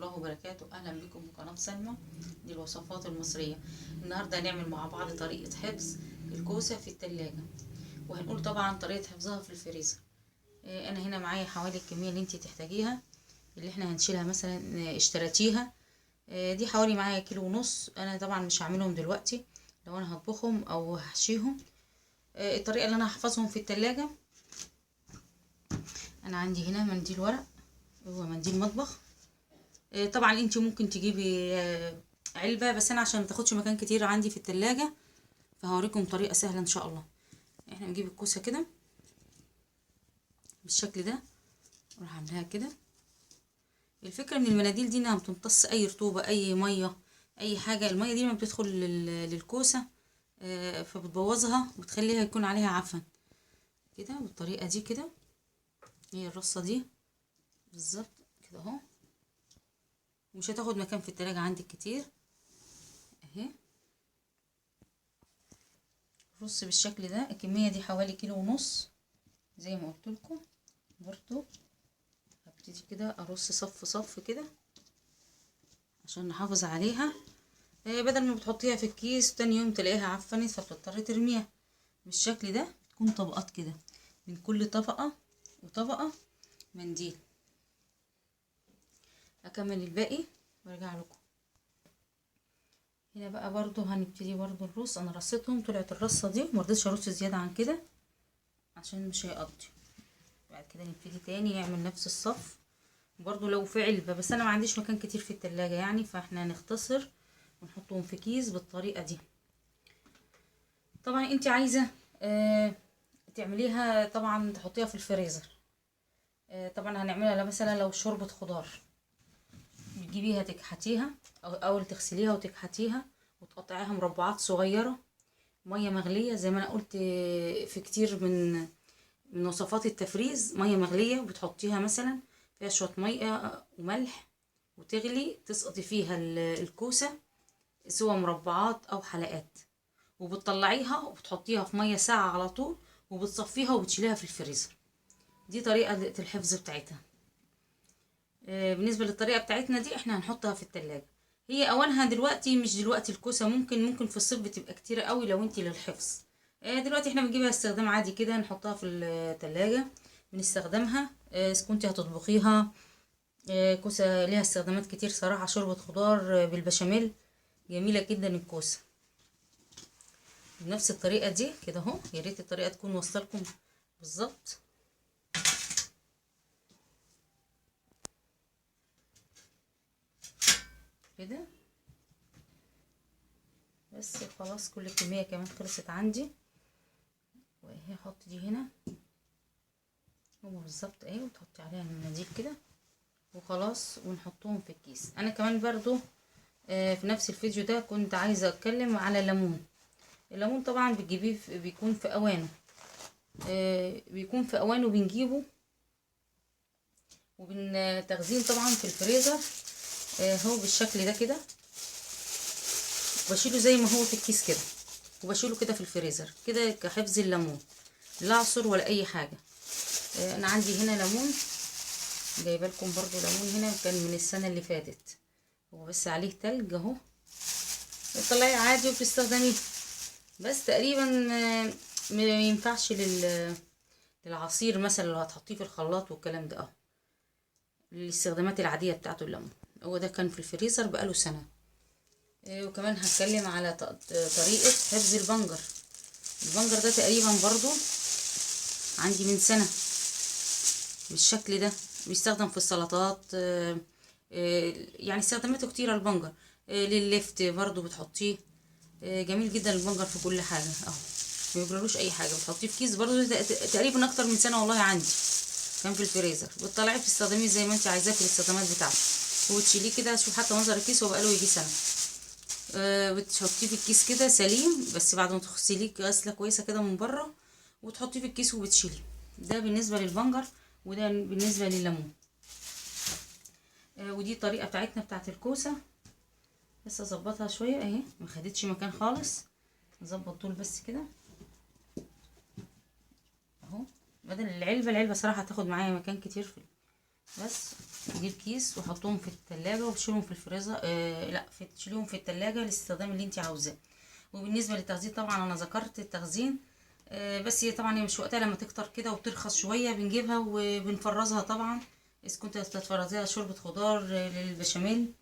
الله وبركاته. اهلا بكم في قناه سلمى. دي الوصفات المصريه. النهارده هنعمل مع بعض طريقه حفظ الكوسه في التلاجة، وهنقول طبعا طريقه حفظها في الفريزر. انا هنا معايا حوالي الكميه اللي انت تحتاجيها، اللي احنا هنشيلها مثلا اشتريتيها. دي حوالي معايا كيلو ونص. انا طبعا مش هعملهم دلوقتي، لو انا هطبخهم او هحشيهم. الطريقه اللي انا هحفظهم في التلاجة، انا عندي هنا منديل ورق، هو منديل مطبخ. طبعا انت ممكن تجيبي علبة، بس انا عشان ما تاخدش مكان كتير عندي في التلاجة فهوريكم طريقة سهلة ان شاء الله. احنا نجيب الكوسة كده بالشكل ده، نروح عاملاها كده. الفكرة من المناديل دي انها بتمتص اي رطوبة، اي مية، اي حاجة. المية دي ما بتدخل للكوسة فبتبوظها وبتخليها يكون عليها عفن كده. بالطريقة دي كده، هي الرصة دي بالظبط كده اهو، مش هتاخد مكان في التلاجة عندك كتير اهي. رص بالشكل ده. الكمية دي حوالي كيلو ونص زي ما قلت لكم. برضو هبتدي كده ارص صف صف كده عشان نحافظ عليها. بدل ما بتحطيها في الكيس تاني يوم تلاقيها عفنت فبتضطر ترميها. بالشكل ده تكون طبقات كده، من كل طبقة وطبقة منديل. اكمل الباقي وارجع لكم. هنا بقى برضو هنبتدي برضو الرص. انا رصيتهم، طلعت الرصة دي مرضتش ارص زيادة عن كده عشان مش هيقضي. بعد كده نبتدي تاني نعمل نفس الصف برضو لو في علبة، بس انا ما عنديش مكان كتير في التلاجة يعني، فاحنا نختصر ونحطهم في كيس بالطريقة دي. طبعا انت عايزة تعمليها طبعا تحطيها في الفريزر. طبعا هنعملها مثلا لو شوربة خضار، بتجيبيها تكحتيها او اول تغسليها وتكحتيها وتقطعيها مربعات صغيرة. مية مغلية زي ما انا قلت في كتير من وصفات التفريز، مية مغلية وبتحطيها مثلا فيها شوية مية وملح وتغلي، تسقطي فيها الكوسة سواء مربعات او حلقات، وبتطلعيها وبتحطيها في مية ساعة على طول، وبتصفيها وبتشيليها في الفريزر. دي طريقة الحفظ بتاعتها. بالنسبة للطريقة بتاعتنا دي احنا هنحطها في التلاجة. هي اوانها دلوقتي مش دلوقتي الكوسة، ممكن في الصيف بتبقى كتيرة قوي لو انتي للحفظ. دلوقتي احنا بنجيبها استخدام عادي كده، نحطها في التلاجة بنستخدمها. كنتي هتطبخيها كوسة ليها استخدامات كتير صراحة. شوربة خضار بالبشاميل جميلة جدا الكوسة. بنفس الطريقة دي كده اهو. يا ريت الطريقة تكون واصلة بالظبط كده. بس خلاص كل الكمية كمان خلصت عندي، واهي احط دي هنا هو بالظبط اهي، وتحطي عليها المناديل كده وخلاص ونحطهم في الكيس. انا كمان برضو في نفس الفيديو ده كنت عايزة اتكلم على الليمون. الليمون طبعا بتجيبيه بيكون في اوانه، بيكون في اوانه بنجيبه وبنتخزين طبعا في الفريزر. هو بالشكل ده كده، بشيله زي ما هو في الكيس كده، وبشيله كده في الفريزر كده كحفظ الليمون، لا عصر ولا اي حاجه. انا عندي هنا ليمون، جايبه لكم برضو ليمون هنا كان من السنه اللي فاتت، هو بس عليه تلج اهو. بتطلعيه عادي وبتستخدميه، بس تقريبا ما ينفعش للعصير مثلا لو هتحطيه في الخلاط والكلام ده اهو. الاستخدامات العاديه بتاعته الليمون. هو ده كان في الفريزر بقاله سنه. وكمان هتكلم على طريقة حفظ البنجر. البنجر ده تقريبا برضو عندي من سنة بالشكل ده. بيستخدم في السلطات، يعني استخداماته كتيرة البنجر. لللفت برضو بتحطيه. جميل جدا البنجر في كل حاجة اهو، ما يجرالوش اي حاجة. بتحطيه في كيس برضو تقريبا اكتر من سنة والله عندي كان في الفريزر. بتطلعيه بتستخدميه زي ما انت عايزاه في الاستخدامات بتاعته، وتشيليه كده. شوف حتى منظر الكيس هو بقاله يجي سنة. بتحطيه في الكيس كده سليم، بس بعد ما تغسليه غسله كويسه كده من بره وتحطيه في الكيس وبتشيليه. ده بالنسبه للبنجر، وده بالنسبه لليمون. ودي الطريقه بتاعتنا بتاعت الكوسه. بس اظبطها شويه اهي، ما خدتش مكان خالص. نظبط دول بس كده اهو، بدل العلبه صراحه هتاخد معايا مكان كتير بس تجيب كيس وحطهم في التلاجة وتشيلهم في الفريزر، لا تشيلهم في التلاجة للاستخدام اللي انت عاوزاه. وبالنسبه للتخزين طبعا انا ذكرت التخزين، بس هي طبعا هي مش وقتها، لما تكتر كده وترخص شويه بنجيبها وبنفرزها طبعا. اذا كنت هتفرزيها شوربه خضار، للبشاميل،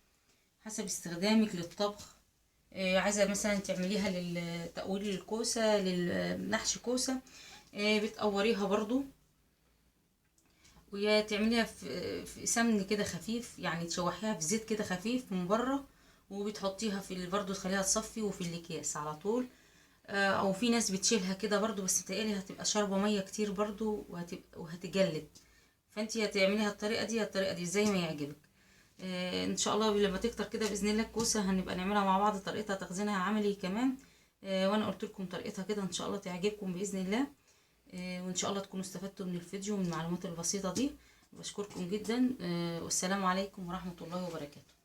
حسب استخدامك للطبخ. عايزه مثلا تعمليها للتقويل الكوسه، للنحش كوسه، بتقوريها برضو، ويا تعمليها في سمن كده خفيف، يعني تشوحيها في زيت كده خفيف من بره، وبتحطيها في برضو تخليها تصفي وفي الاكياس على طول. او في ناس بتشيلها كده برضو، بس متهيألي هتبقى شاربة مية كتير برضو وهتجلد. فانتي هتعمليها الطريقة دي زي ما يعجبك. ان شاء الله لما تكتر كده باذن الله الكوسه هنبقى نعملها مع بعض، طريقتها تخزينها عملي كمان. وانا قلت لكم طريقتها كده، ان شاء الله تعجبكم باذن الله. وان شاء الله تكونوا استفدتوا من الفيديو، من المعلومات البسيطه دي. بشكركم جدا، والسلام عليكم ورحمه الله وبركاته.